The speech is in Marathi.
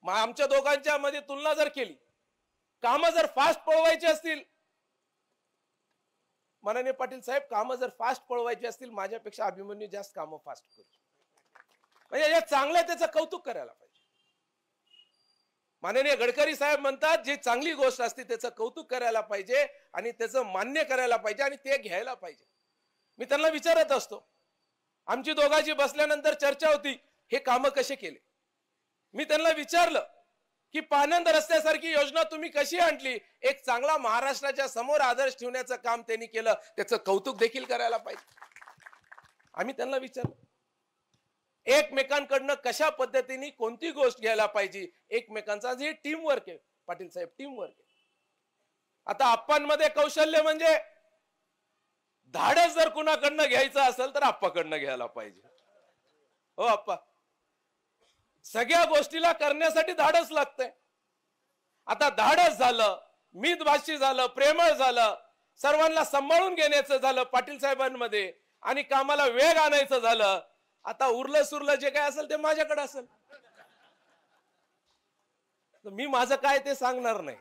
आमच्या दोघांच्या मध्ये तुलना जर केली, कामं जर फास्ट पळवायची असतील, माननीय पाटील साहेब, कामं जर फास्ट पळवायची असतील, माझ्यापेक्षा अभिमन्यू जास्त कामं फास्ट करू. म्हणजे या चांगलं त्याचं कौतुक करायला पाहिजे. माननीय गडकरी साहेब म्हणतात, जी चांगली गोष्ट असते त्याचं कौतुक करायला पाहिजे आणि त्याचं मान्य करायला पाहिजे आणि ते घ्यायला पाहिजे. मी त्यांना विचारत असतो, आमची दोघांची बसल्यानंतर चर्चा होती, हे कामं कसे केले. मी त्यांना विचारलं की पानंद रस्त्यासारखी योजना तुम्ही कशी आणली. एक चांगला महाराष्ट्राच्या समोर आदर्श ठेवण्याचं काम त्यांनी केलं, त्याचं कौतुक देखील करायला पाहिजे. आम्ही त्यांना विचारलं, एकमेकांकडनं कशा पद्धतीने कोणती गोष्ट घ्यायला पाहिजे, एकमेकांचा जे टीम वर्क आहे पाटील साहेब, टीम वर्क आहे. आता आप्पांमध्ये कौशल्य म्हणजे धाडस जर कुणाकडनं घ्यायचं असेल तर आप्पाकडनं घ्यायला पाहिजे. हो आप्पा, सगळ्या गोष्टीला करण्यासाठी धाडस लागतंय. आता धाडस झालं, मितभाषी झालं, प्रेमळ झालं, सर्वांना सांभाळून घेण्याचं झालं पाटील साहेबांमध्ये, आणि कामाला वेग आणायचं झालं. आता उरलं सुरलं जे काय असेल ते माझ्याकडे असेल, मी माझं काय ते सांगणार नाही.